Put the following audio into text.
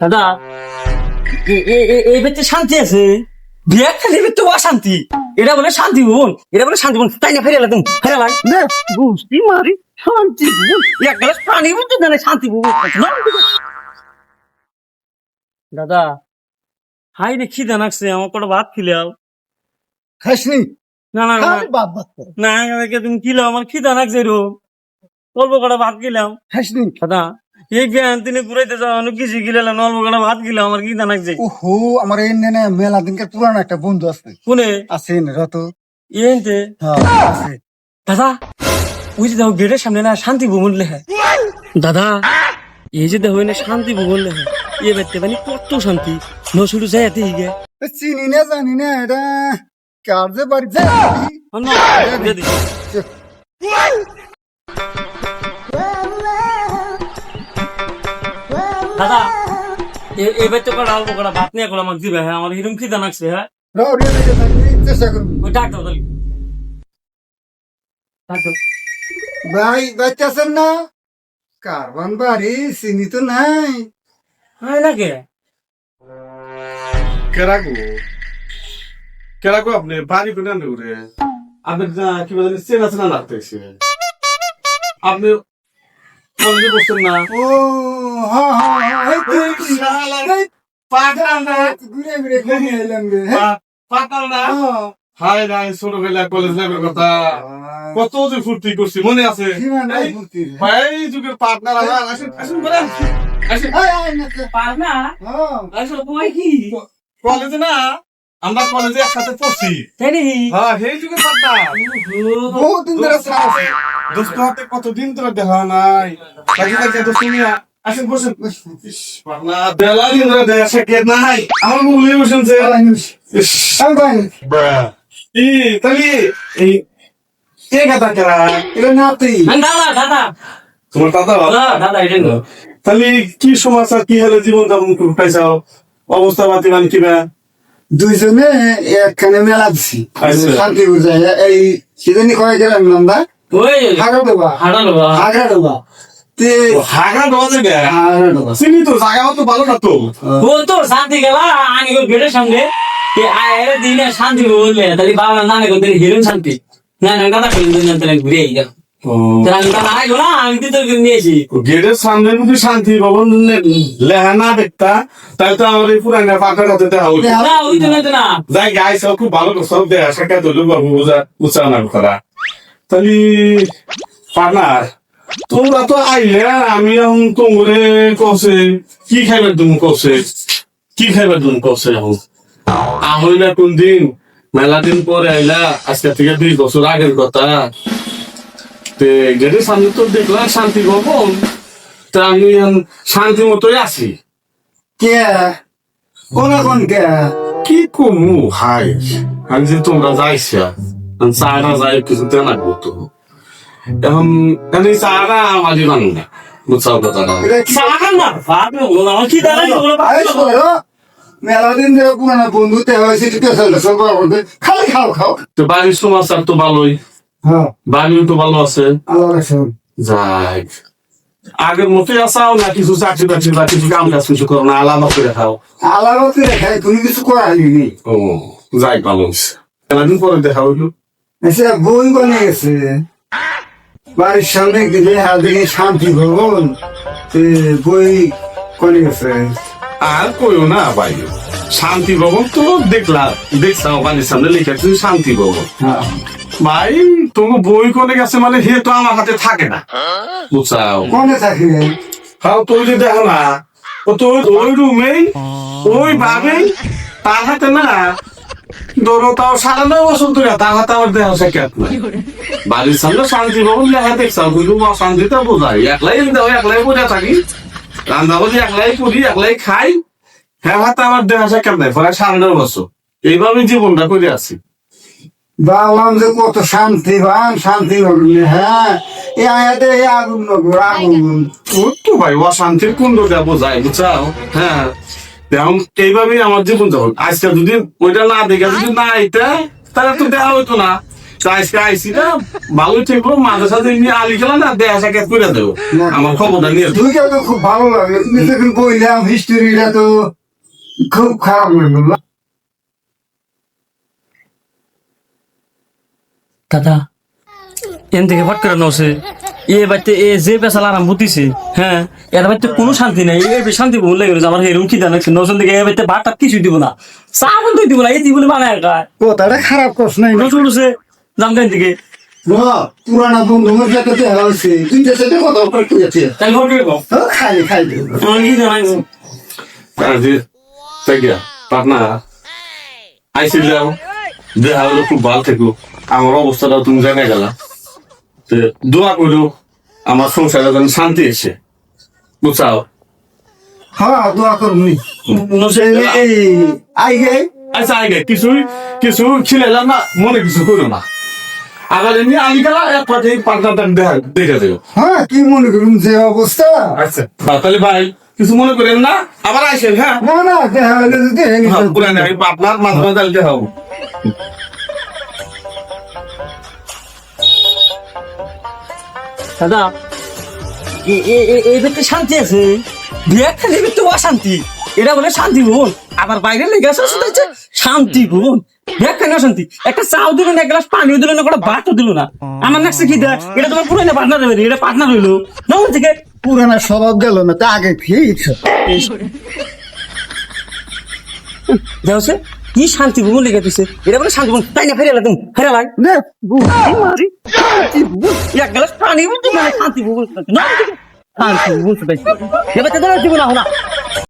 দাদা এই বেতে শান্তি আছে, বিয়ে খালি বেতে অশান্তি। এটা বলে শান্তি বোন, এটা বলে শান্তি বোন, তাই না? ফেরে তুমি ফেরে লাগ বুঝতি মারি শান্তি বোন, এক গ্লাস পানি বলতে জানে শান্তি বোন। দাদা হাই রে খিদা লাগছে, আমার কটা ভাত খিলাও। খাসনি না না না বাপ বাপ না, তুমি খিলাও, আমার খিদা লাগছে রো, অল্প কটা ভাত খিলাম। খাসনি দাদা এই বিয়ান তিনি ঘুরাইতে যাও, অনেক কিছু গিলাম, অল্প কটা ভাত খিলাম, আমার খিদা লাগছে। ওহো আমার এই নেনে মেলা দিনকার পুরানো একটা বন্ধু আছে কোনে আছেন রত এনতে? আছে দাদা ওই যে দেখো গেটের সামনে না শান্তি ভবন লেখা। দাদা এই যে দেখো না শান্তি ভবন লেখা, এ বেতে মানে কত শান্তি নশুরু যায় এতে হিগে। চিনি না জানি না এটা কার যে বাড়ি দাদা এবার তো কটা অল্প কটা ভাত নিয়ে করে আমাকে দিবে। হ্যাঁ আমার হিরুম খিদা লাগছে। হ্যাঁ চেষ্টা করুন ওই ডাক দাও তাহলে, ডাক দাও। ভাই বাচ্চাছেন না কারবান বাড়ি চিনি তো নাই হ্যাঁ নাকি কেরাকো কেরাকো আপনি বাড়ি করে আনতে করে আপনার কি বলে চেনা চেনা লাগতেছে। আপনি কলেজে বসছেন না? ও হ্যাঁ হ্যাঁ পাঠান না ঘুরে ঘুরে ঘুরে এলাম রে পাঠান না। হাই নাই ছোটবেলা কলেজ লাইফের কথা কত যে ফুর্তি করছি মনে আছে? ভাই যুগের পার্টনার আমার আসুন আসুন করে আসুন। পারনা আসলে তোমায় কি কলেজে না আমরা কলেজে একসাথে পড়ছি। তাই নাকি? হ্যাঁ সেই যুগের পার্টনার। বহুদিন ধরে দোস্ত হাতে কতদিন ধরে দেখা নাই। কাজে কাজে তো শুনিয়া আসেন বসেন। পার্টনার বেলা দিন ধরে দেখা সাক্ষাৎ নাই, আমার মুখে বসেন যে তাহলে এই কে কথা কেরা এটা নাতি দাদা দাদা তোমার দাদা? দাদা এটা না তাহলে কি সমাচার, কি হলে জীবন যাপন পাইছাও, অবস্থা পাতি মানে কিবা? দুইজনে একখানে মেলা দিছি আচ্ছা। শান্তিপুর যায় এই সেদিনই কয়ে গেলাম আমরা ওই হাগা দেবা হাঁটানো হাগা দেবা তে হাগা দেওয়া যাবে? হাগা দেবা চিনি তো, জায়গাও তো ভালো না তো। ও তো শান্তি গেলা আমি গেটের সামনে দিনে শান্তি বললে তাহলে বাবা নামে করতে হিরুম শান্তি না না দাদা করে দিন তাহলে ঘুরে গেল। আমি তো তোর নিয়েছি গেটের সামনে যদি শান্তি ভবন লেহা না দেখতা তাহলে তো আমার এই পুরানা পাকার হাতে দেখা হতো। না ওই জন্য তো না যাই গাই সব খুব ভালো সব দেখা সাক্ষাৎ হলো বাবু উচ্চারণ করা। তাহলে পার্টনার তোমরা তো আইলে আমি এখন তোমরে কছে কি খাইবার তুমি কছে কি খাইবার তুমি কছে এখন আহইলা কোন দিন মেলা দিন পরে আইলা আজকে থেকে 2 বছর আগের কথা। তে গেটের সামনে তো দেখলাম শান্তি ভবন, তা আমি শান্তি মতোই আছি। কে কোন কোন কে কি কমু হাই আমি যে তোমরা যাইছা চারা যাই কিছু দেনা করতো এখন এখানে চারা আমাদের বানু না বুঝছাও কথাটা। সাহান না ভাবলো আমার কি দাঁড়াই মেলা দিন ধরে পুরানো বন্ধু তে হয়েছে সব খালি খাও খাও তো বাড়ির সমাচার তো ভালোই, হ্যাঁ বাড়িও তো ভালো আছে। আল্লাহ রাখুন যাই আগের মতোই আসাও না কিছু চাকরি বাকরি বা কিছু কাম কাজ কিছু করো না, আলাদা করে খাও? আল্লাহ দেখাই তুমি কিছু করালি নি ও যাই ভালো হয়েছে, মেলাদিন পরে দেখা হইলো। আচ্ছা বই বনে গেছে বাড়ির সামনে গেলে হাতে শান্তি ভবন বই কোনে গেছে আর কইও না ভাই, শান্তি ভবন তো দেখছাও বাড়ির সামনে লেখা আছে শান্তি ভবন। ভাই তোমার বই কোনে গেছে মানে হে তো আমার হাতে থাকে না বুঝছাও। কোনে থাকি হ্যাঁ তুই যে দেখো না ও তো ওই রুমেই ওই ভাবেই তার হাতে না ধরো তাও 9.5 বছর ধরে তার হাতে আমার দেহ সাক্ষাৎ নাই। বাড়ির সামনে শান্তি ভবন লেখা দেখছাও কিন্তু অশান্তিটা বোঝাই, একলাই দাও একলাই বোঝা থাকি রান্না বলি একলাই করি একলাই খাই, হ্যাঁ হাতে আমার দেহ সাক্ষাৎ নাই প্রায় 9.5 বছর এইভাবে জীবনটা করে আছি। ভাবলাম যে কত শান্তিবান শান্তি লাগলে হ্যাঁ এ আয়াতে আগুন নগর আগুন তো ভাই অশান্তির কুণ্ডটা বোঝায় বুঝছাও। হ্যাঁ এখন এইভাবেই আমার জীবন যাপন। আজকে যদি ওইটা না দেখে যদি না আইতে তাহলে তো দেওয়া হইতো না। আজকে আইসি না ভালো ঠিক করে মাঝে সাথে এমনি আলি খেলা না দেয়া সাক্ষাৎ করে দেবো আমার খবরটা নিয়ে তুই তো খুব ভালো লাগে তুমি যখন বললাম হিস্টোরিটা তো খুব খারাপ লাগলো দাদা এন থেকে ফট করে নছে এ বাড়িতে এ যে পেশাল আরাম বুতিছে হ্যাঁ এর বাড়িতে কোনো শান্তি নাই এ শান্তি বলে লেগে আমার হেরুম কি জানাচ্ছে নজন থেকে এ বাড়িতে ভাতটা কিছু দিব না চা বন্ধু দিব না এই দিব বানায় খায় কথাটা খারাপ করছ নাই নজর উঠছে জামগান থেকে পুরানা বন্ধু আমার যাতে দেখা হয়েছে তুই যাতে কথা করতে যাচ্ছে তাই ঘর করে কম খাই খাই আমার কি জানাই পাটনা আইসিলাম দেহা হলো খুব ভালো থেকো আমার অবস্থাটা তুমি জানা গেলা দোয়া করো আমার সংসারে যেন শান্তি এসে বুঝাও হ্যাঁ দোয়া করবি এই আই গে আচ্ছা আগে কিছু খিলাইলাম না মনে কিছু করো না আবার এমনি আলি গেলা এক পাঠে পাটনাটা দেখে দেবো হ্যাঁ কি মনে করুন যে অবস্থা আচ্ছা তাহলে ভাই কিছু মনে করেন না আবার আইসেন হ্যাঁ না না দেখা হলে যদি পুরানি আমি আপনার মাঝে মাঝে আলতে হবো দাদা এই বাড়িতে শান্তি আছে বিয়ে খালি তো অশান্তি এটা বলে শান্তি বোন আবার বাইরে লেগে আসে শান্তি বোন দেখ কেন শান্তি একটা চাও দিল না এক গ্লাস পানিও দিল না কোনো ভাতও দিল না আমার নাকছে কি দেয় এটা তোমার পুরো পার্টনার দেবে এটা পার্টনার হইলো না থেকে পুরানা স্বভাব গেল না তা আগে খেয়েছ দেখছে কি শান্তি বোন লেগে দিছে এটা বলে শান্তি বোন তাই না ফেরে তুমি ফেরে লাগ মারি এক গ্লাস পানি বলতো মানে শান্তি বোন না শান্তি বোন এবার তো দিব না